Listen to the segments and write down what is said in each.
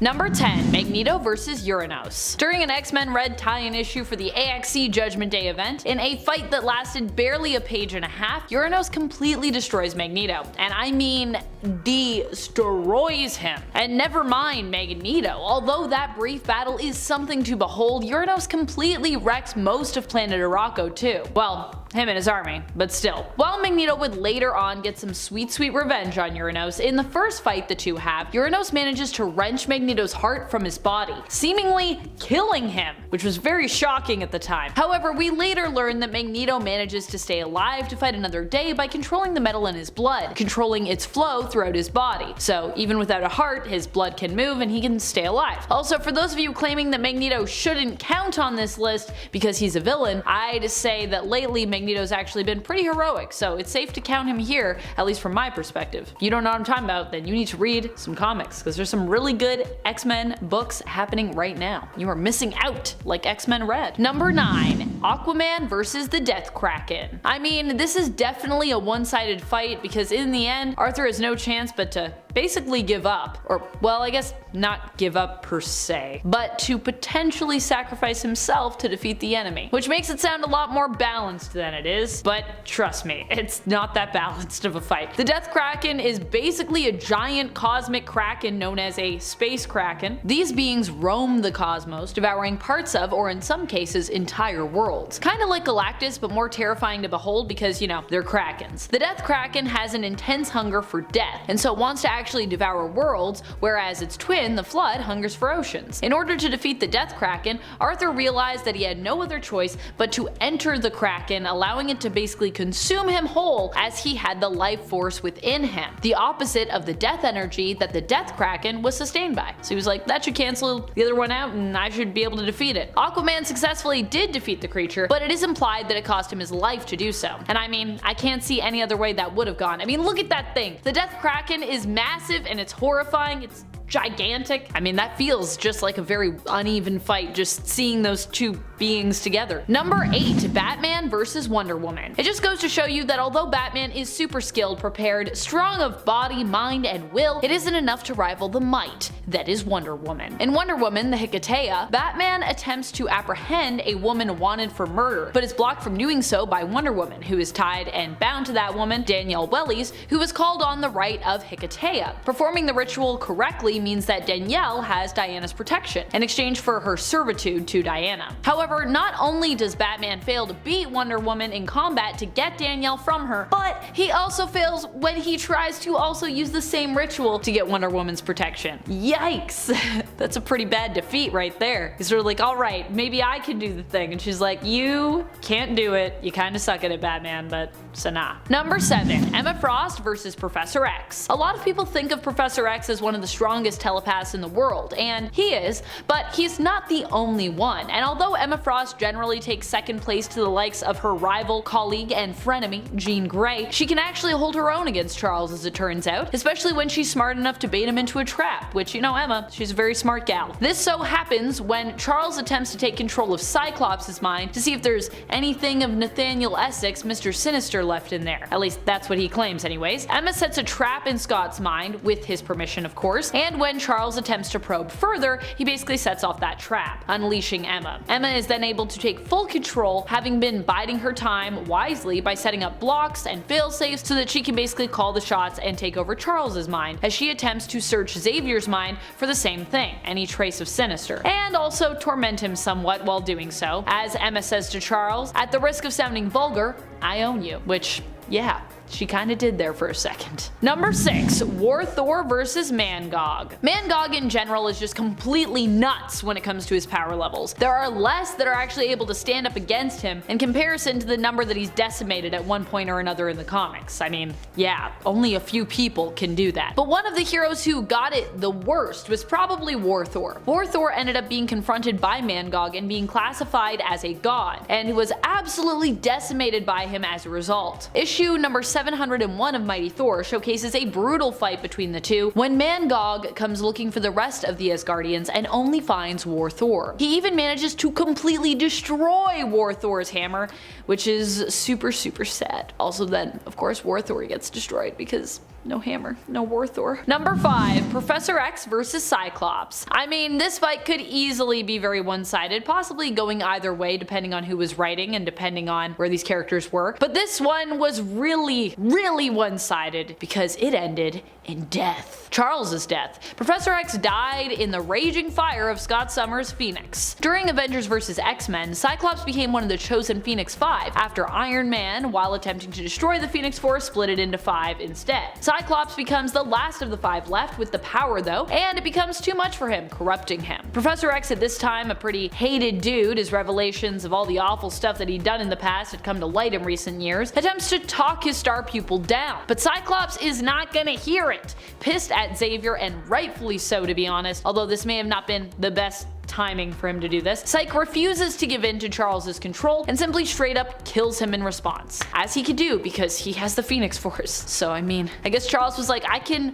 Number 10. Magneto vs. URANOS. During an X-Men Red tie-in issue for the AXE Judgment Day event, in a fight that lasted barely a page and a half, URANOS completely destroys Magneto. And I mean destroys him. And never mind Magneto, although that brief battle is something to behold, URANOS completely wrecks most of planet Arakko too. Well, him and his army, but still. While Magneto would later on get some sweet revenge on URANOS, in the first fight the two have, URANOS manages to wrench Magneto's heart from his body, seemingly killing him, which was very shocking at the time. However, we later learn that Magneto manages to stay alive to fight another day by controlling the metal in his blood, controlling its flow throughout his body. So even without a heart, his blood can move and he can stay alive. Also, for those of you claiming that Magneto shouldn't count on this list because he's a villain, I'd say that lately Magneto's actually been pretty heroic, so it's safe to count him here, at least from my perspective. If you don't know what I'm talking about, then you need to read some comics, because there's some really good X-Men books happening right now. You are missing out, like X-Men Red. Number 9. Aquaman vs. the Death Kraken. I mean, this is definitely a one-sided fight, because in the end, Arthur has no chance but to basically give up. Or, well, I guess not give up per se, but to potentially sacrifice himself to defeat the enemy, which makes it sound a lot more balanced than it is, but trust me, it's not that balanced of a fight. The Death Kraken is basically a giant cosmic kraken known as a space kraken. These beings roam the cosmos, devouring parts of, or in some cases, entire worlds. Kinda like Galactus, but more terrifying to behold because, you know, they're krakens. The Death Kraken has an intense hunger for death, and so it wants to actually devour worlds, whereas its twin, the Flood, hungers for oceans. In order to defeat the Death Kraken, Arthur realized that he had no other choice but to enter the Kraken, allowing it to basically consume him whole as he had the life force within him, the opposite of the death energy that the Death Kraken was sustained by. So he was like, that should cancel the other one out and I should be able to defeat it. Aquaman successfully did defeat the creature, but it is implied that it cost him his life to do so. And I mean, I can't see any other way that would have gone. I mean, look at that thing. The Death Kraken is massive and it's horrifying. It's gigantic. I mean, that feels just like a very uneven fight, just seeing those two beings together. Number 8. Batman vs. Wonder Woman. It just goes to show you that although Batman is super skilled, prepared, strong of body, mind, and will, it isn't enough to rival the might that is Wonder Woman. In Wonder Woman, the Hikatea, Batman attempts to apprehend a woman wanted for murder, but is blocked from doing so by Wonder Woman, who is tied and bound to that woman, Danielle Wellies, who is called on the right of Hikatea. Performing the ritual correctly means that Danielle has Diana's protection, in exchange for her servitude to Diana. However, not only does Batman fail to beat Wonder Woman in combat to get Danielle from her, but he also fails when he tries to also use the same ritual to get Wonder Woman's protection. Yikes! That's a pretty bad defeat right there. He's sort of like, alright, maybe I can do the thing, and she's like, you can't do it. You kinda suck at it, Batman, but so nah. Number 7. Emma Frost vs. Professor X. A lot of people think of Professor X as one of the strongest telepaths in the world, and he is, but he's not the only one. And although Emma Frost generally takes second place to the likes of her rival, colleague, and frenemy, Jean Grey, she can actually hold her own against Charles, as it turns out, especially when she's smart enough to bait him into a trap, which, you know, Emma, she's a very smart gal. This so happens when Charles attempts to take control of Cyclops' mind to see if there's anything of Nathaniel Essex, Mr. Sinister, left in there. At least that's what he claims anyways. Emma sets a trap in Scott's mind, with his permission of course, and when Charles attempts to probe further, he basically sets off that trap, unleashing Emma. Emma is then able to take full control, having been biding her time wisely by setting up blocks and failsafes so that she can basically call the shots and take over Charles's mind, as she attempts to search Xavier's mind for the same thing, any trace of Sinister, and also torment him somewhat while doing so, as Emma says to Charles, at the risk of sounding vulgar, I own you, which, yeah, she kinda did there for a second. Number 6. WORTHOR vs. Mangog. Mangog in general is just completely nuts when it comes to his power levels. There are less that are actually able to stand up against him in comparison to the number that he's decimated at one point or another in the comics. I mean, yeah, only a few people can do that. But one of the heroes who got it the worst was probably WORTHOR. WORTHOR ended up being confronted by Mangog and being classified as a god, and was absolutely decimated by him as a result. Issue number 701 of Mighty Thor showcases a brutal fight between the two when Mangog comes looking for the rest of the Asgardians and only finds War Thor. He even manages to completely destroy War Thor's hammer, which is super sad. Also then, of course, War Thor gets destroyed because no hammer, no War Thor. Number 5, Professor X versus Cyclops. I mean, this fight could easily be very one-sided, possibly going either way depending on who was writing and depending on where these characters were. But this one was really one-sided because it ended in death. Charles's death. Professor X died in the raging fire of Scott Summers' Phoenix. During Avengers vs. X-Men, Cyclops became one of the chosen Phoenix Five after Iron Man, while attempting to destroy the Phoenix Force, split it into 5 instead. Cyclops becomes the last of the 5 left with the power though, and it becomes too much for him, corrupting him. Professor X, at this time a pretty hated dude, as revelations of all the awful stuff that he'd done in the past had come to light in recent years, attempts to talk his star pupil down. But Cyclops is not gonna hear it. Pissed at Xavier, and rightfully so to be honest, although this may have not been the best timing for him to do this, Psyche refuses to give in to Charles's control and simply straight up kills him in response. As he could do because he has the Phoenix Force. So I mean, I guess Charles was like, I can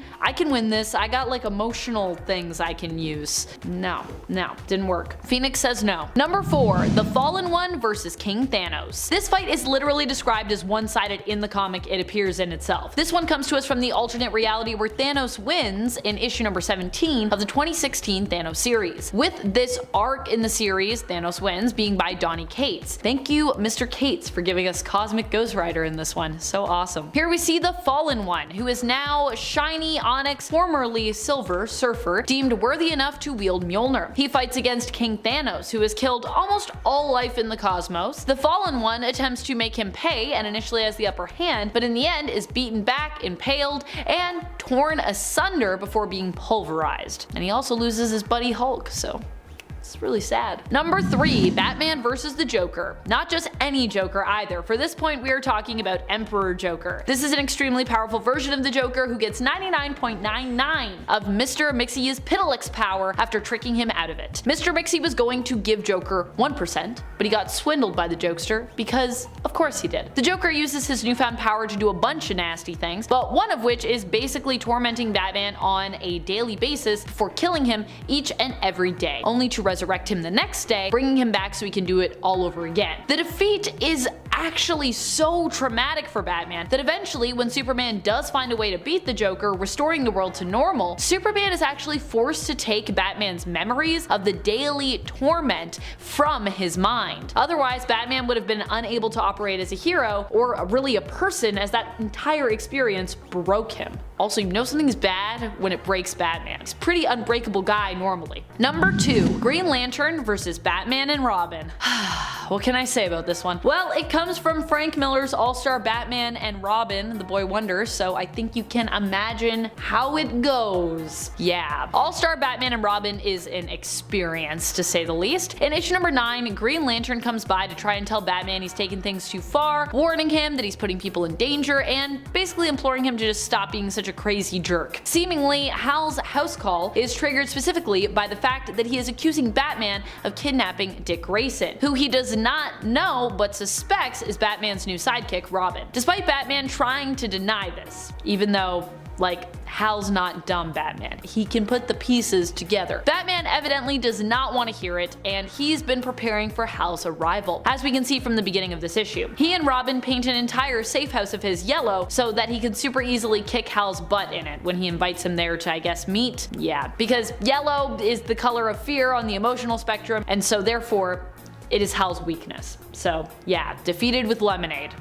win this. I got like emotional things I can use. No, didn't work. Phoenix says no. Number 4, the Fallen One versus King Thanos. This fight is literally described as one-sided in the comic it appears in itself. This one comes to us from the alternate reality where Thanos wins in issue number 17 of the 2016 Thanos series. With this arc in the series, Thanos wins, being by Donny Cates. Thank you, Mr. Cates, for giving us Cosmic Ghost Rider in this one. So awesome. Here we see the Fallen One, who is now shiny Onyx, formerly Silver Surfer, deemed worthy enough to wield Mjolnir. He fights against King Thanos, who has killed almost all life in the cosmos. The Fallen One attempts to make him pay and initially has the upper hand, but in the end is beaten back, impaled, and torn asunder before being pulverized. And he also loses his buddy Hulk, so it's really sad. Number 3, Batman vs. the Joker. Not just any Joker either. For this point, we are talking about Emperor Joker. This is an extremely powerful version of the Joker who gets 99.99 of Mr. Mixie's Pitilix power after tricking him out of it. Mr. Mixie was going to give Joker 1%, but he got swindled by the jokester because of course he did. The Joker uses his newfound power to do a bunch of nasty things, but one of which is basically tormenting Batman on a daily basis before killing him each and every day, only to resurrect him the next day, bringing him back so he can do it all over again. The defeat is actually so traumatic for Batman that eventually, when Superman does find a way to beat the Joker, restoring the world to normal, Superman is actually forced to take Batman's memories of the daily torment from his mind. Otherwise, Batman would have been unable to operate as a hero or really a person, as that entire experience broke him. Also, you know something's bad when it breaks Batman. He's a pretty unbreakable guy normally. Number 2, Green Lantern versus Batman and Robin. What can I say about this one? Well, it comes from Frank Miller's All-Star Batman and Robin, The Boy Wonder, so I think you can imagine how it goes. Yeah. All-Star Batman and Robin is an experience, to say the least. In issue number 9, Green Lantern comes by to try and tell Batman he's taken things too far, warning him that he's putting people in danger, and basically imploring him to just stop being such a crazy jerk. Seemingly, Hal's house call is triggered specifically by the fact that he is accusing Batman of kidnapping Dick Grayson, who he does not know but suspects is Batman's new sidekick, Robin. Despite Batman trying to deny this, even though, like, Hal's not dumb Batman. He can put the pieces together. Batman evidently does not want to hear it, and he's been preparing for Hal's arrival, as we can see from the beginning of this issue. He and Robin paint an entire safe house of his yellow so that he can super easily kick Hal's butt in it when he invites him there to, I guess, meet. Yeah, because yellow is the color of fear on the emotional spectrum, and so therefore it is Hal's weakness. So yeah, defeated with lemonade.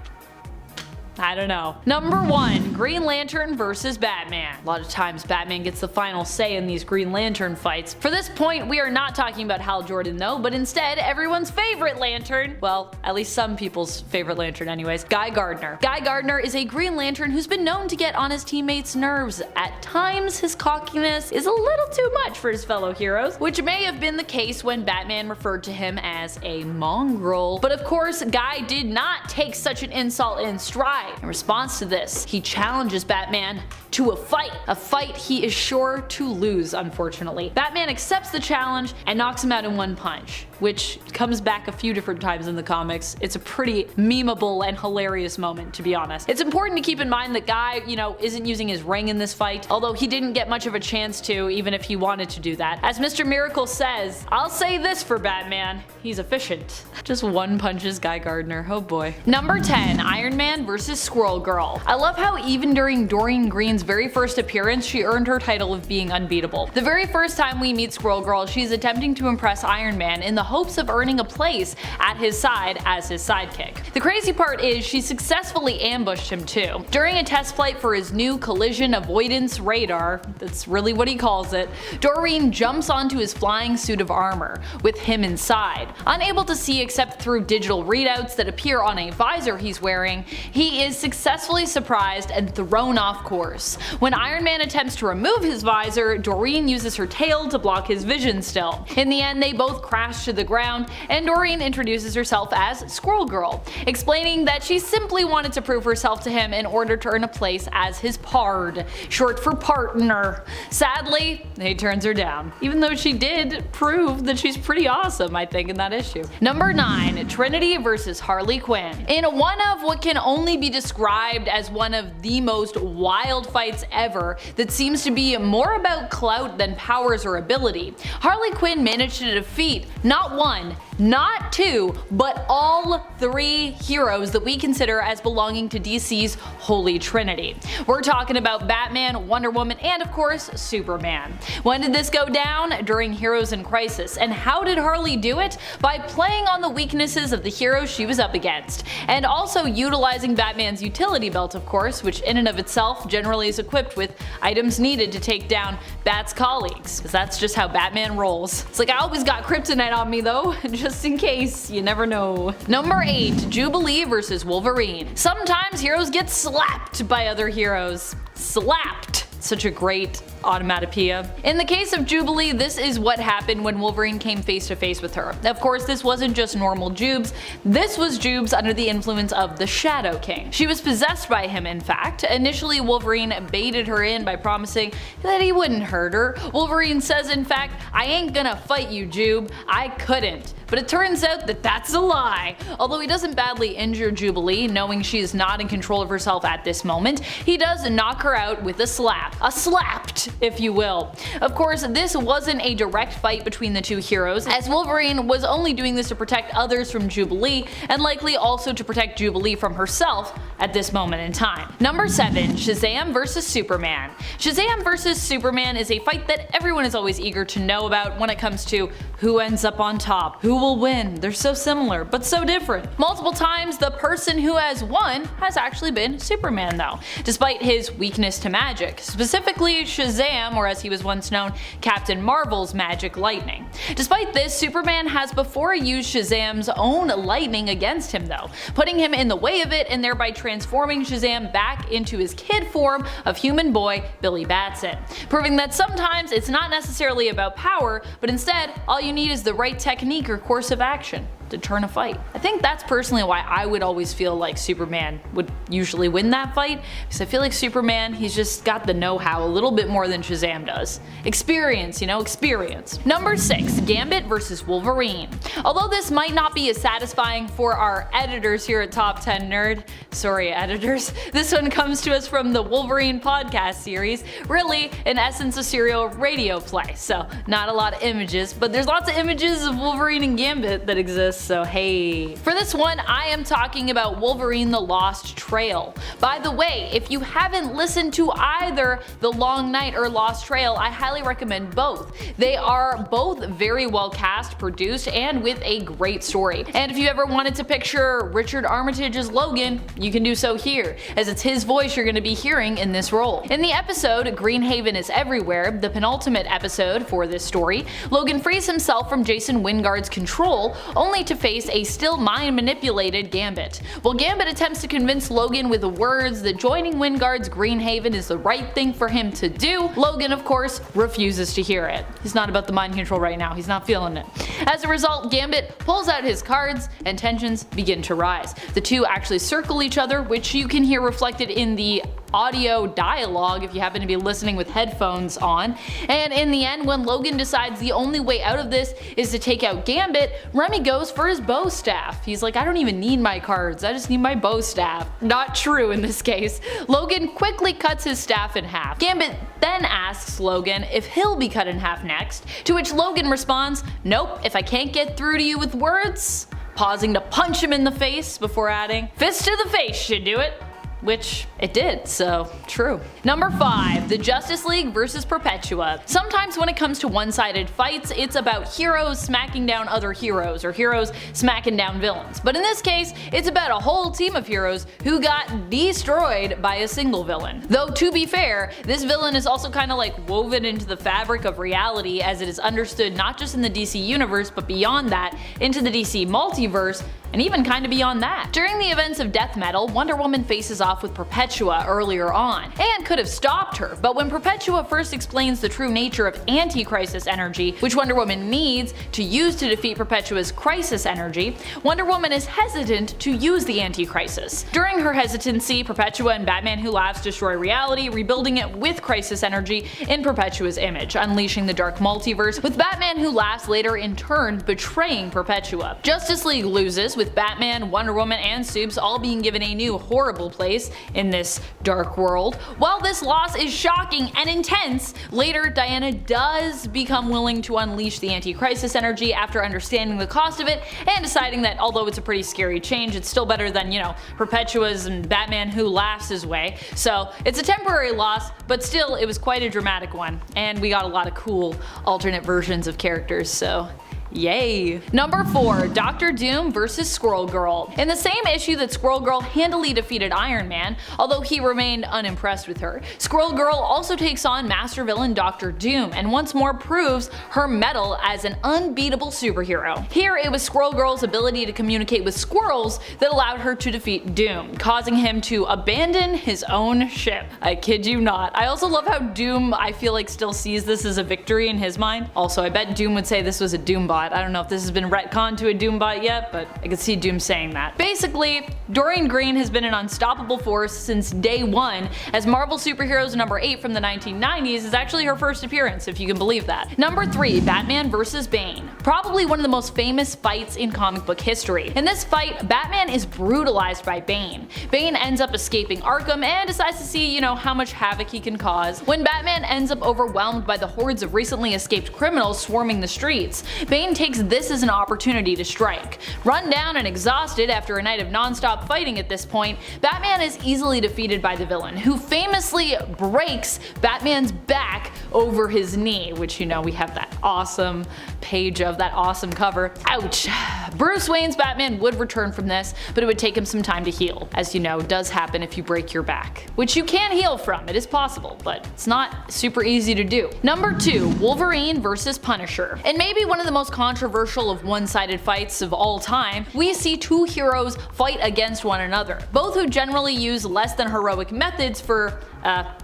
I don't know. Number 1, Green Lantern versus Batman. A lot of times Batman gets the final say in these Green Lantern fights. For this point, we are not talking about Hal Jordan though, but instead everyone's favorite Lantern, well, at least some people's favorite Lantern anyways, Guy Gardner. Guy Gardner is a Green Lantern who's been known to get on his teammates' nerves. At times, his cockiness is a little too much for his fellow heroes, which may have been the case when Batman referred to him as a mongrel. But of course, Guy did not take such an insult in stride. In response to this, he challenges Batman to a fight he is sure to lose, unfortunately. Batman accepts the challenge and knocks him out in one punch, which comes back a few different times in the comics. It's a pretty memeable and hilarious moment, to be honest. It's important to keep in mind that Guy, isn't using his ring in this fight, although he didn't get much of a chance to, even if he wanted to do that. As Mr. Miracle says, "I'll say this for Batman, he's efficient." Just one punches Guy Gardner, oh boy. Number 10, Iron Man vs. Squirrel Girl. I love how even during Doreen Green's very first appearance, she earned her title of being unbeatable. The very first time we meet Squirrel Girl, she's attempting to impress Iron Man in the hopes of earning a place at his side as his sidekick. The crazy part is she successfully ambushed him too. During a test flight for his new collision avoidance radar, that's really what he calls it, Doreen jumps onto his flying suit of armor, with him inside. Unable to see except through digital readouts that appear on a visor he's wearing, he is successfully surprised and thrown off course. When Iron Man attempts to remove his visor, Doreen uses her tail to block his vision still. In the end, they both crash to the ground, and Doreen introduces herself as Squirrel Girl, explaining that she simply wanted to prove herself to him in order to earn a place as his pard, short for partner. Sadly, he turns her down, even though she did prove that she's pretty awesome, I think, in that issue. Number 9, Trinity vs. Harley Quinn. In one of what can only be described as one of the most wild fights ever that seems to be more about clout than powers or ability, Harley Quinn managed to defeat not one, not two, but all 3 heroes that we consider as belonging to DC's Holy Trinity. We're talking about Batman, Wonder Woman, and of course, Superman. When did this go down? During Heroes in Crisis. And how did Harley do it? By playing on the weaknesses of the heroes she was up against, and also utilizing Batman's utility belt, of course, which in and of itself generally is equipped with items needed to take down Bat's colleagues, because that's just how Batman rolls. It's like, I always got kryptonite on me though, just in case, you never know. Number 8, Jubilee vs. Wolverine. Sometimes heroes get slapped by other heroes. Slapped. Such a great onomatopoeia. In the case of Jubilee, this is what happened when Wolverine came face to face with her. Of course, this wasn't just normal Jubes, this was Jubes under the influence of the Shadow King. She was possessed by him, in fact. Initially, Wolverine baited her in by promising that he wouldn't hurt her. Wolverine says, in fact, "I ain't gonna fight you, Jube. I couldn't." But it turns out that that's a lie. Although he doesn't badly injure Jubilee, knowing she is not in control of herself at this moment, he does knock her out with a slap. A slapped, if you will. Of course, this wasn't a direct fight between the two heroes, as Wolverine was only doing this to protect others from Jubilee, and likely also to protect Jubilee from herself at this moment in time. Number 7, Shazam vs. Superman. Shazam vs. Superman is a fight that everyone is always eager to know about when it comes to who ends up on top, who will win. They're so similar, but so different. Multiple times, the person who has won has actually been Superman though, despite his weakness to magic, specifically Shazam, or as he was once known, Captain Marvel's magic lightning. Despite this, Superman has before used Shazam's own lightning against him though, putting him in the way of it and thereby transforming Shazam back into his kid form of human boy Billy Batson, proving that sometimes it's not necessarily about power, but instead all you need is the right technique or course of action to turn a fight. I think that's personally why I would always feel like Superman would usually win that fight, because I feel like Superman, he's just got the know-how a little bit more than Shazam does. Experience, experience. Number 6, Gambit vs. Wolverine. Although this might not be as satisfying for our editors here at Top 10 Nerd, sorry editors, this one comes to us from the Wolverine podcast series, really in essence a serial radio play, so not a lot of images, but there's lots of images of Wolverine and Gambit that exist, so hey. For this one, I am talking about Wolverine the Lost Trail. By the way, if you haven't listened to either The Long Night or Lost Trail, I highly recommend both. They are both very well cast, produced, and with a great story. And if you ever wanted to picture Richard Armitage as Logan, you can do so here, as it's his voice you're going to be hearing in this role. In the episode Greenhaven is Everywhere, the penultimate episode for this story, Logan frees himself from Jason Wyngarde's control, only to face a still mind-manipulated Gambit. While Gambit attempts to convince Logan with the words that joining Wyngarde's Greenhaven is the right thing for him to do, Logan, of course, refuses to hear it. He's not about the mind control right now, he's not feeling it. As a result, Gambit pulls out his cards and tensions begin to rise. The two actually circle each other, which you can hear reflected in the audio dialogue if you happen to be listening with headphones on. And in the end, when Logan decides the only way out of this is to take out Gambit, Remy goes for his bow staff. He's like, I don't even need my cards, I just need my bow staff. Not true in this case. Logan quickly cuts his staff in half. Gambit then asks Logan if he'll be cut in half next, to which Logan responds, nope, if I can't get through to you with words, pausing to punch him in the face before adding, fist to the face should do it. Which it did, so true. Number 5. The Justice League versus Perpetua. Sometimes when it comes to one-sided fights, it's about heroes smacking down other heroes, or heroes smacking down villains. But in this case, it's about a whole team of heroes who got destroyed by a single villain. Though to be fair, this villain is also kinda like woven into the fabric of reality, as it is understood not just in the DC universe, but beyond that, into the DC multiverse, and even kinda beyond that. During the events of Death Metal, Wonder Woman faces off with Perpetua earlier on, and could have stopped her, but when Perpetua first explains the true nature of anti-crisis energy, which Wonder Woman needs to use to defeat Perpetua's crisis energy, Wonder Woman is hesitant to use the anti-crisis. During her hesitancy, Perpetua and Batman Who Laughs destroy reality, rebuilding it with crisis energy in Perpetua's image, unleashing the dark multiverse, with Batman Who Laughs later in turn betraying Perpetua. Justice League loses, with Batman, Wonder Woman, and Supes all being given a new horrible place in this dark world. While this loss is shocking and intense, later Diana does become willing to unleash the anti-crisis energy after understanding the cost of it and deciding that although it's a pretty scary change, it's still better than, you know, Perpetua's and Batman Who Laughs' way. So it's a temporary loss, but still it was quite a dramatic one, and we got a lot of cool alternate versions of characters, so yay! Number 4. Doctor Doom vs. Squirrel Girl. In the same issue that Squirrel Girl handily defeated Iron Man, although he remained unimpressed with her, Squirrel Girl also takes on master villain Doctor Doom and once more proves her mettle as an unbeatable superhero. Here it was Squirrel Girl's ability to communicate with squirrels that allowed her to defeat Doom, causing him to abandon his own ship. I kid you not. I also love how Doom, I feel like, still sees this as a victory in his mind. Also, I bet Doom would say this was a Doombot. I don't know if this has been retconned to a Doombot yet, but I could see Doom saying that. Basically, Dorian Green has been an unstoppable force since day one, as Marvel Superheroes number 8 from the 1990s is actually her first appearance, if you can believe that. Number 3. Batman vs. Bane. Probably one of the most famous fights in comic book history. In this fight, Batman is brutalized by Bane. Bane ends up escaping Arkham and decides to see, you know, how much havoc he can cause. When Batman ends up overwhelmed by the hordes of recently escaped criminals swarming the streets, Bane takes this as an opportunity to strike. Run down and exhausted after a night of non-stop fighting at this point, Batman is easily defeated by the villain, who famously breaks Batman's back over his knee, which, you know, we have that awesome page of that awesome cover. Ouch. Bruce Wayne's Batman would return from this, but it would take him some time to heal. As you know, does happen if you break your back, which you can heal from. It is possible, but it's not super easy to do. Number 2. Wolverine vs. Punisher. And maybe one of the most controversial of one-sided fights of all time, we see two heroes fight against one another, both who generally use less than heroic methods for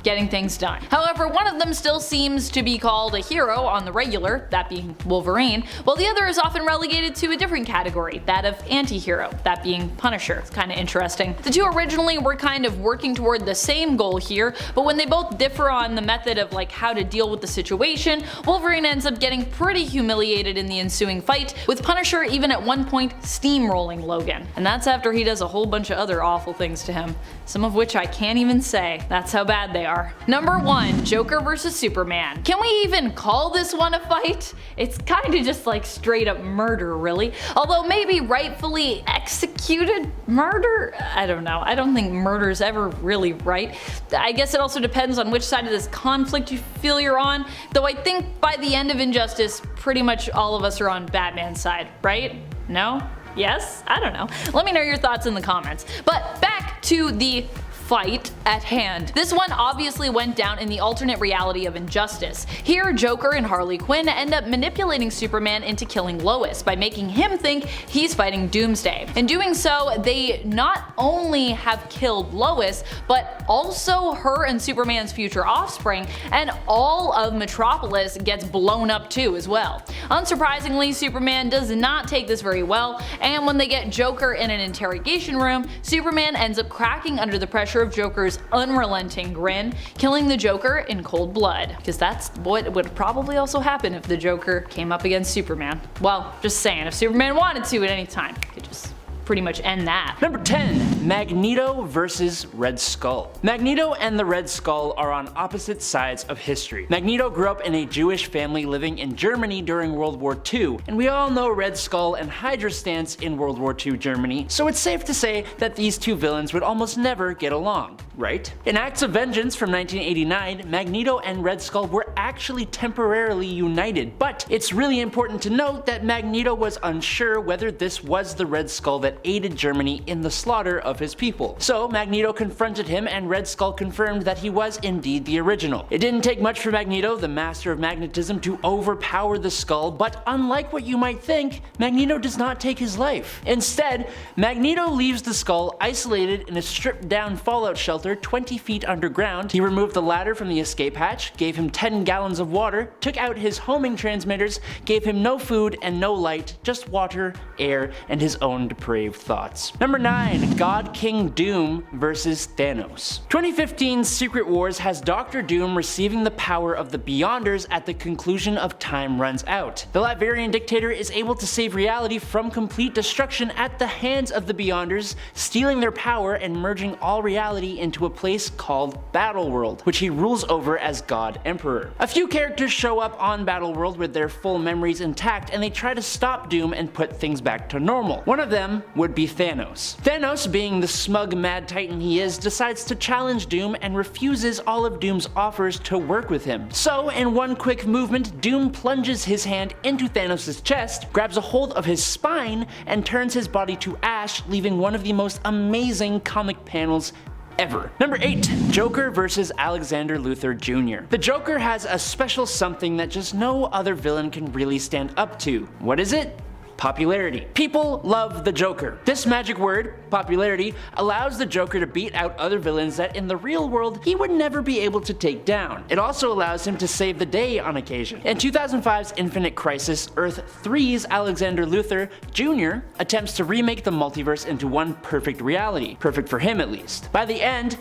getting things done. However, one of them still seems to be called a hero on the regular, that being Wolverine, while the other is often relegated to a different category, that of anti-hero, that being Punisher. It's kinda interesting. The two originally were kind of working toward the same goal here, but when they both differ on the method of like how to deal with the situation, Wolverine ends up getting pretty humiliated in the ensuing fight, with Punisher even at one point steamrolling Logan. And that's after he does a whole bunch of other awful things to him, some of which I can't even say. That's how bad they are. Number 1. Joker vs. Superman. Can we even call this one a fight? It's kinda just like straight up murder, really. Although maybe rightfully executed murder? I don't know. I don't think murder's ever really right. I guess it also depends on which side of this conflict you feel you're on, though I think by the end of Injustice, pretty much all of us are on Batman's side, right? No? Yes? I don't know. Let me know your thoughts in the comments. But back to the fight at hand. This one obviously went down in the alternate reality of Injustice. Here, Joker and Harley Quinn end up manipulating Superman into killing Lois by making him think he's fighting Doomsday. In doing so, they not only have killed Lois, but also her and Superman's future offspring, and all of Metropolis gets blown up too as well. Unsurprisingly, Superman does not take this very well, and when they get Joker in an interrogation room, Superman ends up cracking under the pressure of Joker's unrelenting grin, killing the Joker in cold blood. Because that's what would probably also happen if the Joker came up against Superman. Well, just saying, if Superman wanted to at any time, he could just pretty much end that. Number 10. Magneto versus Red Skull. Magneto and the Red Skull are on opposite sides of history. Magneto grew up in a Jewish family living in Germany during World War II, and we all know Red Skull and Hydra's stance in World War II Germany, so it's safe to say that these two villains would almost never get along, right? In Acts of Vengeance from 1989, Magneto and Red Skull were actually temporarily united, but it's really important to note that Magneto was unsure whether this was the Red Skull that aided Germany in the slaughter of his people. So Magneto confronted him, and Red Skull confirmed that he was indeed the original. It didn't take much for Magneto, the master of magnetism, to overpower the Skull, but unlike what you might think, Magneto does not take his life. Instead, Magneto leaves the Skull isolated in a stripped down fallout shelter 20 feet underground. He removed the ladder from the escape hatch, gave him 10 gallons of water, took out his homing transmitters, gave him no food and no light, just water, air, and his own depraved thoughts. Number 9. God King Doom versus Thanos. 2015's Secret Wars has Dr. Doom receiving the power of the Beyonders at the conclusion of time runs out. The Latvian dictator is able to save reality from complete destruction at the hands of the Beyonders, stealing their power and merging all reality into a place called Battleworld, which he rules over as God Emperor. A few characters show up on Battleworld with their full memories intact, and they try to stop Doom and put things back to normal. One of them would be Thanos. Thanos, being the smug mad titan he is, decides to challenge Doom and refuses all of Doom's offers to work with him. So in one quick movement, Doom plunges his hand into Thanos' chest, grabs a hold of his spine, and turns his body to ash, leaving one of the most amazing comic panels ever. Number 8. Joker versus Alexander Luthor Jr. The Joker has a special something that just no other villain can really stand up to. What is it? Popularity. People love the Joker. This magic word, popularity, allows the Joker to beat out other villains that in the real world he would never be able to take down. It also allows him to save the day on occasion. In 2005's Infinite Crisis, Earth 3's Alexander Luthor Jr. attempts to remake the multiverse into one perfect reality. Perfect for him at least. By the end,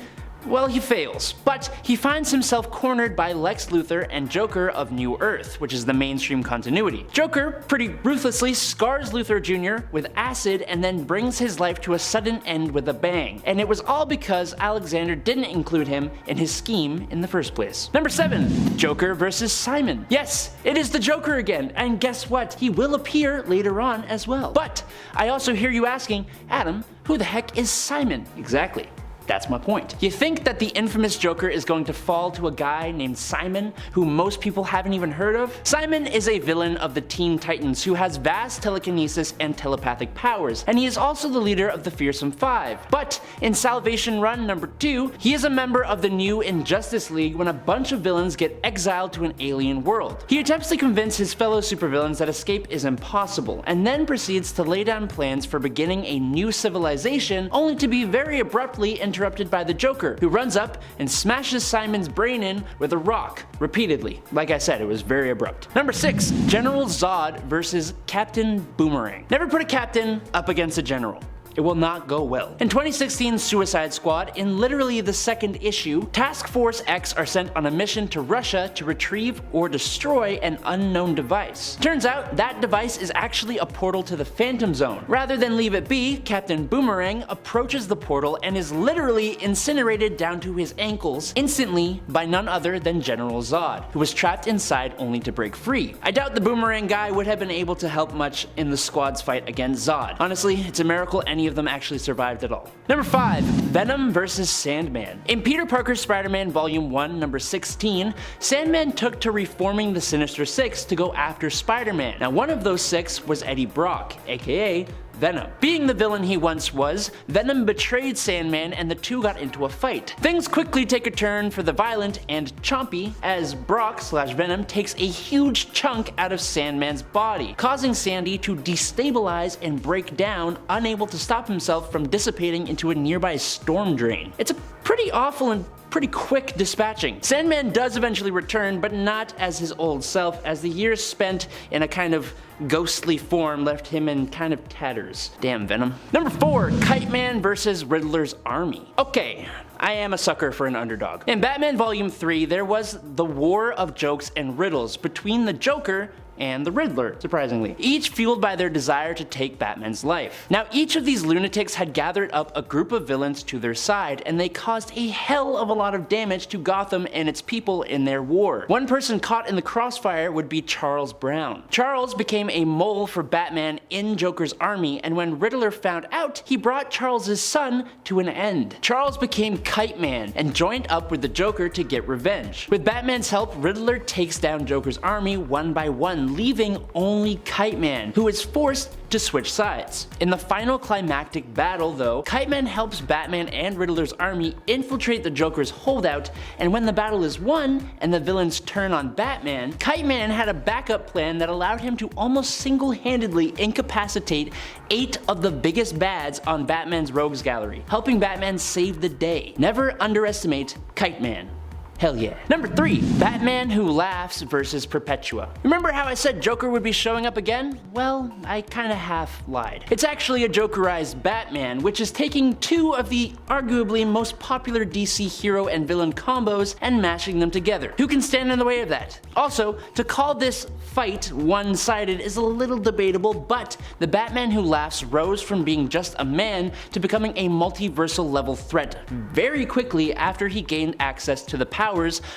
well, he fails, but he finds himself cornered by Lex Luthor and Joker of New Earth, which is the mainstream continuity. Joker pretty ruthlessly scars Luthor Jr. with acid and then brings his life to a sudden end with a bang, and it was all because Alexander didn't include him in his scheme in the first place. Number 7. Joker versus Simon. Yes, it is the Joker again, and guess what? He will appear later on as well. But I also hear you asking, Adam, who the heck is Simon? Exactly. That's my point. You think that the infamous Joker is going to fall to a guy named Simon, who most people haven't even heard of? Simon is a villain of the Teen Titans who has vast telekinesis and telepathic powers, and he is also the leader of the Fearsome Five. But in Salvation Run number 2, he is a member of the new Injustice League when a bunch of villains get exiled to an alien world. He attempts to convince his fellow supervillains that escape is impossible, and then proceeds to lay down plans for beginning a new civilization, only to be very abruptly interrupted by the Joker, who runs up and smashes Simon's brain in with a rock repeatedly. Like I said, it was very abrupt. Number 6. General Zod versus Captain Boomerang. Never put a captain up against a general. It will not go well. In 2016's Suicide Squad, in literally the second issue, Task Force X are sent on a mission to Russia to retrieve or destroy an unknown device. Turns out that device is actually a portal to the Phantom Zone. Rather than leave it be, Captain Boomerang approaches the portal and is literally incinerated down to his ankles instantly by none other than General Zod, who was trapped inside only to break free. I doubt the Boomerang guy would have been able to help much in the squad's fight against Zod. Honestly, it's a miracle any of them actually survived at all. Number 5. Venom versus Sandman. In Peter Parker's Spider-Man Volume 1, number 16, Sandman took to reforming the Sinister Six to go after Spider-Man. Now, one of those six was Eddie Brock, aka Venom. Being the villain he once was, Venom betrayed Sandman and the two got into a fight. Things quickly take a turn for the violent and chompy as Brock/Venom takes a huge chunk out of Sandman's body, causing Sandy to destabilize and break down, unable to stop himself from dissipating into a nearby storm drain. It's a pretty awful and pretty quick dispatching. Sandman does eventually return, but not as his old self, as the years spent in a kind of ghostly form left him in kind of tatters. Damn Venom. Number 4, Kite Man versus Riddler's army. Okay, I am a sucker for an underdog. In Batman Volume 3, there was the war of jokes and riddles between the Joker and the Riddler, surprisingly, each fueled by their desire to take Batman's life. Now, each of these lunatics had gathered up a group of villains to their side, and they caused a hell of a lot of damage to Gotham and its people in their war. One person caught in the crossfire would be Charles Brown. Charles became a mole for Batman in Joker's army, and when Riddler found out, he brought Charles's son to an end. Charles became Kite Man and joined up with the Joker to get revenge. With Batman's help, Riddler takes down Joker's army one by one, leaving only Kite Man, who is forced to switch sides. In the final climactic battle though, Kite Man helps Batman and Riddler's army infiltrate the Joker's holdout, and when the battle is won and the villains turn on Batman, Kite Man had a backup plan that allowed him to almost single-handedly incapacitate 8 of the biggest bads on Batman's rogues gallery, helping Batman save the day. Never underestimate Kite Man. Hell yeah. Number 3, Batman Who Laughs versus Perpetua. Remember how I said Joker would be showing up again? Well, I kinda half lied. It's actually a Jokerized Batman, which is taking 2 of the arguably most popular DC hero and villain combos and mashing them together. Who can stand in the way of that? Also, to call this fight one-sided is a little debatable, but the Batman Who Laughs rose from being just a man to becoming a multiversal level threat very quickly after he gained access to the powers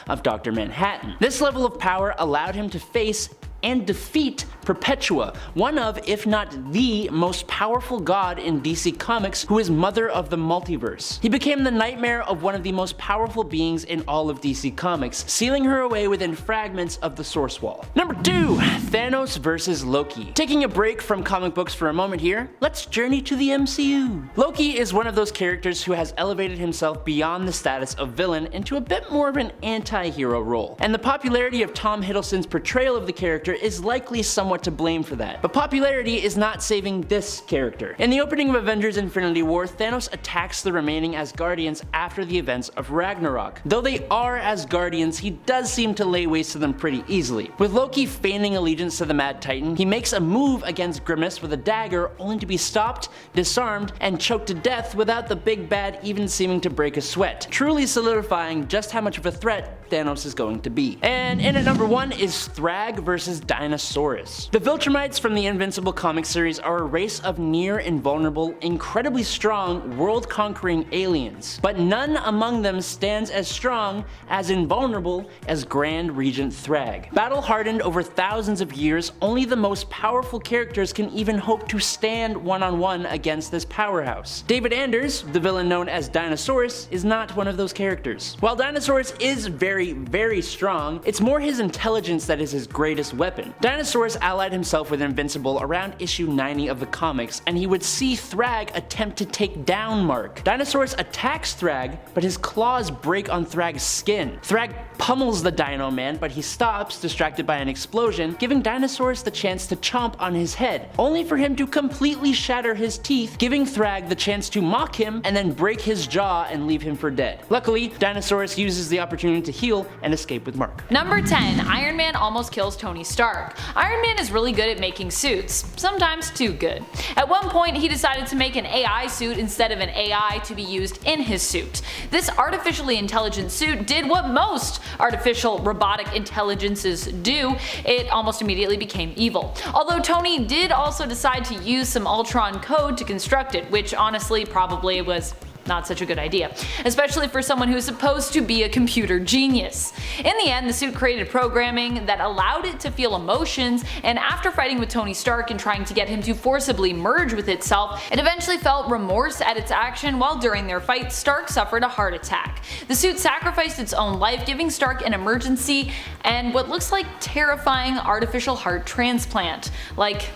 of Dr. Manhattan. This level of power allowed him to face and defeat Perpetua, one of, if not the most powerful god in DC Comics, who is mother of the multiverse. He became the nightmare of one of the most powerful beings in all of DC Comics, sealing her away within fragments of the Source Wall. Number 2, Thanos versus Loki. Taking a break from comic books for a moment here, let's journey to the MCU. Loki is one of those characters who has elevated himself beyond the status of villain into a bit more of an anti-hero role, and the popularity of Tom Hiddleston's portrayal of the character is likely somewhat to blame for that. But popularity is not saving this character. In the opening of Avengers Infinity War, Thanos attacks the remaining Asgardians after the events of Ragnarok. Though they are Asgardians, he does seem to lay waste to them pretty easily. With Loki feigning allegiance to the Mad Titan, he makes a move against Grimace with a dagger only to be stopped, disarmed, and choked to death without the big bad even seeming to break a sweat, truly solidifying just how much of a threat Thanos is going to be. And in at number 1 is Thrag versus Dinosaurus. The Viltrumites from the Invincible comic series are a race of near invulnerable, incredibly strong, world-conquering aliens, but none among them stands as strong, as invulnerable as Grand Regent Thrag. Battle-hardened over thousands of years, only the most powerful characters can even hope to stand one-on-one against this powerhouse. David Anders, the villain known as Dinosaurus, is not one of those characters. While Dinosaurus is very strong, it's more his intelligence that is his greatest weapon. Dinosaurus allied himself with Invincible around issue 90 of the comics, and he would see Thrag attempt to take down Mark. Dinosaurus attacks Thrag, but his claws break on Thrag's skin. Thrag pummels the Dino Man, but he stops, distracted by an explosion, giving Dinosaurus the chance to chomp on his head, only for him to completely shatter his teeth, giving Thrag the chance to mock him and then break his jaw and leave him for dead. Luckily, Dinosaurus uses the opportunity to heal and escape with Mark. Number 10, Iron Man almost kills Tony Stark. Iron Man is really good at making suits, sometimes too good. At one point, he decided to make an AI suit instead of an AI to be used in his suit. This artificially intelligent suit did what most artificial robotic intelligences do. It almost immediately became evil. Although Tony did also decide to use some Ultron code to construct it, which honestly probably was not such a good idea, especially for someone who's supposed to be a computer genius. In the end, the suit created programming that allowed it to feel emotions, and after fighting with Tony Stark and trying to get him to forcibly merge with itself, it eventually felt remorse at its action while during their fight, Stark suffered a heart attack. The suit sacrificed its own life, giving Stark an emergency and what looks like terrifying artificial heart transplant. Like,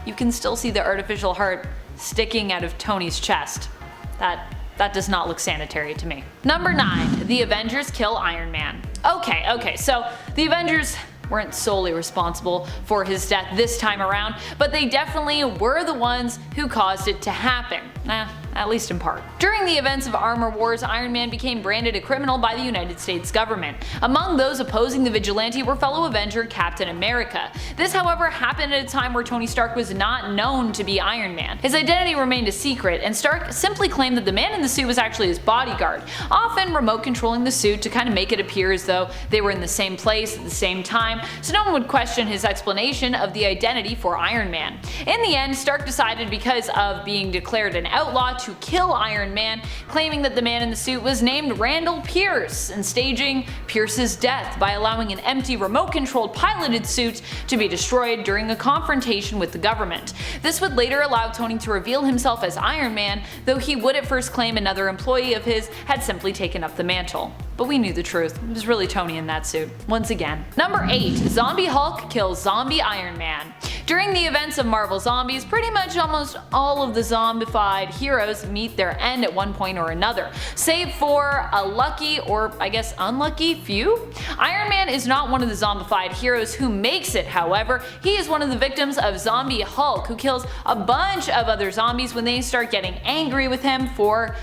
you can still see the artificial heart sticking out of Tony's chest. That does not look sanitary to me. Number 9. The Avengers kill Iron Man. Okay, so the Avengers weren't solely responsible for his death this time around, but they definitely were the ones who caused it to happen. At least in part. During the events of Armor Wars, Iron Man became branded a criminal by the United States government. Among those opposing the vigilante were fellow Avenger Captain America. This, however, happened at a time where Tony Stark was not known to be Iron Man. His identity remained a secret, and Stark simply claimed that the man in the suit was actually his bodyguard, often remote controlling the suit to kind of make it appear as though they were in the same place at the same time, so no one would question his explanation of the identity for Iron Man. In the end, Stark decided, because of being declared an outlaw, to kill Iron Man, claiming that the man in the suit was named Randall Pierce, and staging Pierce's death by allowing an empty remote-controlled piloted suit to be destroyed during a confrontation with the government. This would later allow Tony to reveal himself as Iron Man, though he would at first claim another employee of his had simply taken up the mantle. But we knew the truth. It was really Tony in that suit, once again. Number 8. Zombie Hulk kills Zombie Iron Man. During the events of Marvel Zombies, pretty much almost all of the zombified heroes meet their end at one point or another, save for a lucky, or I guess unlucky, few. Iron Man is not one of the zombified heroes who makes it, however. He is one of the victims of Zombie Hulk, who kills a bunch of other zombies when they start getting angry with him for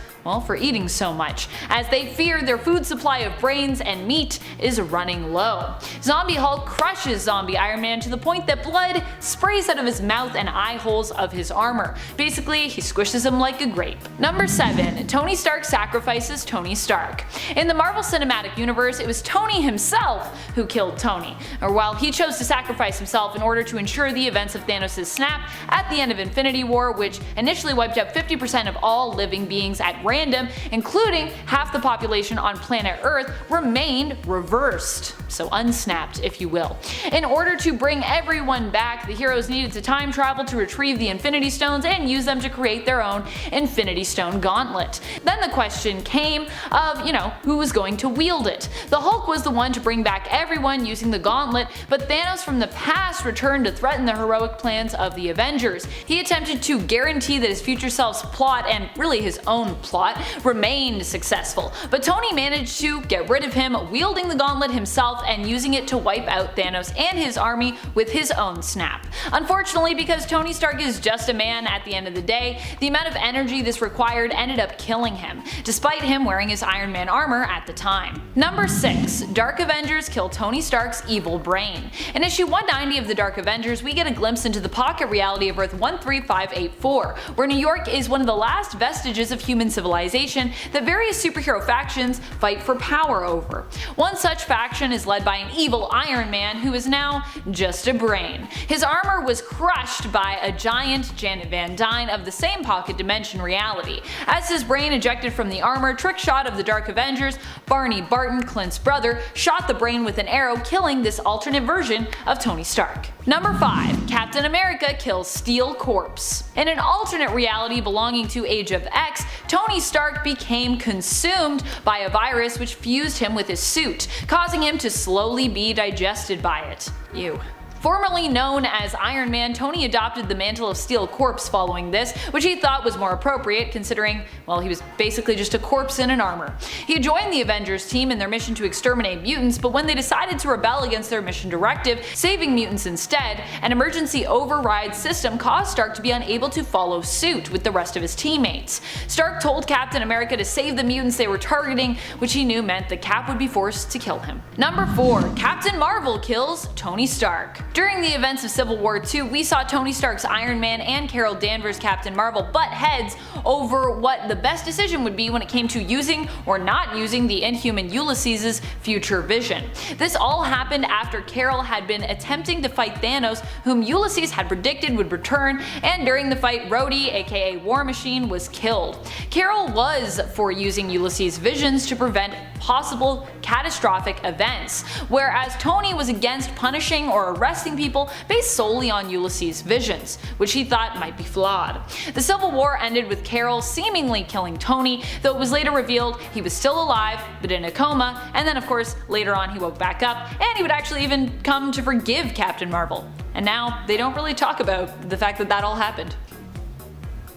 eating so much, as they fear their food supply of brains and meat is running low. Zombie Hulk crushes Zombie Iron Man to the point that blood sprays out of his mouth and eye holes of his armor. Basically, he squishes him like a grape. Number 7. Tony Stark sacrifices Tony Stark. In the Marvel Cinematic Universe, it was Tony himself who killed Tony, or while he chose to sacrifice himself in order to ensure the events of Thanos' snap at the end of Infinity War, which initially wiped out 50% of all living beings at random, including half the population on planet Earth, remained reversed, so unsnapped if you will. In order to bring everyone back, the heroes needed to time travel to retrieve the Infinity Stones and use them to create their own Infinity Stone Gauntlet. Then the question came of, who was going to wield it. The Hulk was the one to bring back everyone using the gauntlet, but Thanos from the past returned to threaten the heroic plans of the Avengers. He attempted to guarantee that his future self's plot, and really his own plot, remained successful, but Tony managed to get rid of him, wielding the gauntlet himself and using it to wipe out Thanos and his army with his own snap. Unfortunately, because Tony Stark is just a man at the end of the day, the amount of energy this required ended up killing him, despite him wearing his Iron Man armor at the time. Number 6. Dark Avengers kill Tony Stark's evil brain. In issue 190 of the Dark Avengers, we get a glimpse into the pocket reality of Earth 13584, where New York is one of the last vestiges of human civilization that various superhero factions fight for power over. One such faction is led by an evil Iron Man who is now just a brain. His armor was crushed by a giant Janet Van Dyne of the same pocket dimension reality. As his brain ejected from the armor, Trickshot of the Dark Avengers, Barney Barton, Clint's brother, shot the brain with an arrow, killing this alternate version of Tony Stark. Number 5. Captain America kills Steel Corpse. In an alternate reality belonging to Age of X, Tony Stark became consumed by a virus which fused him with his suit, causing him to slowly be digested by it. Ew. Formerly known as Iron Man, Tony adopted the mantle of Steel Corpse following this, which he thought was more appropriate considering, he was basically just a corpse in an armor. He joined the Avengers team in their mission to exterminate mutants, but when they decided to rebel against their mission directive, saving mutants instead, an emergency override system caused Stark to be unable to follow suit with the rest of his teammates. Stark told Captain America to save the mutants they were targeting, which he knew meant that Cap would be forced to kill him. Number 4. Captain Marvel kills Tony Stark. During the events of Civil War II, we saw Tony Stark's Iron Man and Carol Danvers' Captain Marvel butt heads over what the best decision would be when it came to using or not using the Inhuman Ulysses' future vision. This all happened after Carol had been attempting to fight Thanos, whom Ulysses had predicted would return, and during the fight Rhodey, aka War Machine, was killed. Carol was for using Ulysses' visions to prevent possible catastrophic events, whereas Tony was against punishing or arresting people based solely on Ulysses' visions, which he thought might be flawed. The Civil War ended with Carol seemingly killing Tony, though it was later revealed he was still alive but in a coma, and then of course later on he woke back up and he would actually even come to forgive Captain Marvel. And now they don't really talk about the fact that all happened.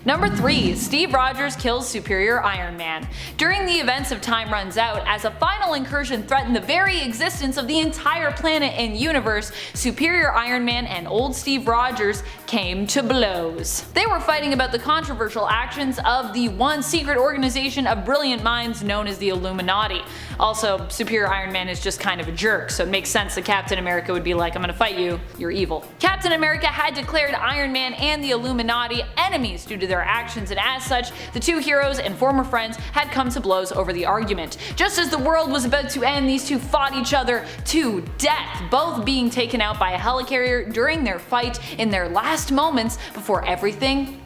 Number 3. Steve Rogers kills Superior Iron Man. During the events of Time Runs Out, as a final incursion threatened the very existence of the entire planet and universe, Superior Iron Man and old Steve Rogers came to blows. They were fighting about the controversial actions of the one secret organization of brilliant minds known as the Illuminati. Also, Superior Iron Man is just kind of a jerk, so it makes sense that Captain America would be like, I'm gonna fight you, you're evil. Captain America had declared Iron Man and the Illuminati enemies due to their actions, and as such, the two heroes and former friends had come to blows over the argument. Just as the world was about to end, these two fought each other to death, both being taken out by a helicarrier during their fight in their last moments before everything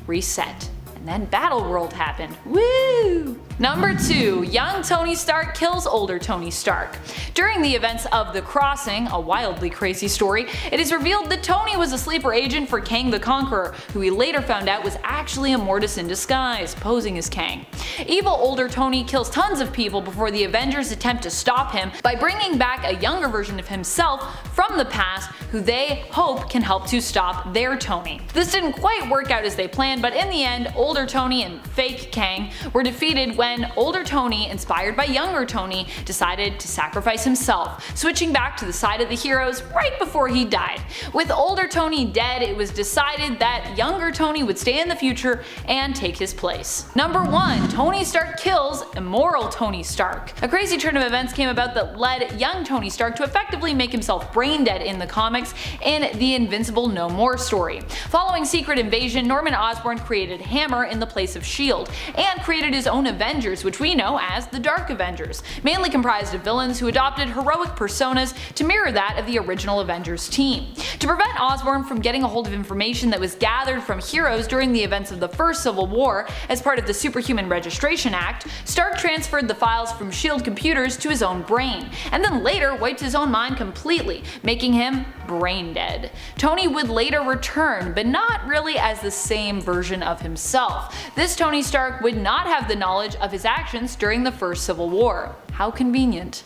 reset. And then Battleworld happened. Woo! Number 2. Young Tony Stark kills older Tony Stark. During the events of The Crossing, a wildly crazy story, it is revealed that Tony was a sleeper agent for Kang the Conqueror, who we later found out was actually a Mortis in disguise, posing as Kang. Evil older Tony kills tons of people before the Avengers attempt to stop him by bringing back a younger version of himself from the past who they hope can help to stop their Tony. This didn't quite work out as they planned, but in the end, older Tony and fake Kang were defeated when older Tony, inspired by younger Tony, decided to sacrifice himself, switching back to the side of the heroes right before he died. With older Tony dead, it was decided that younger Tony would stay in the future and take his place. Number 1. Tony Stark kills immoral Tony Stark. A crazy turn of events came about that led young Tony Stark to effectively make himself brain dead in the comics in the Invincible No More story. Following Secret Invasion, Norman Osborn created Hammer in the place of S.H.I.E.L.D. and created his own Avengers, which we know as the Dark Avengers, mainly comprised of villains who adopted heroic personas to mirror that of the original Avengers team. To prevent Osborn from getting a hold of information that was gathered from heroes during the events of the first Civil War as part of the Superhuman Registration Act, Stark transferred the files from S.H.I.E.L.D. computers to his own brain, and then later wiped his own mind completely, making him brain dead. Tony would later return, but not really as the same version of himself. This Tony Stark would not have the knowledge of his actions during the first Civil War. How convenient.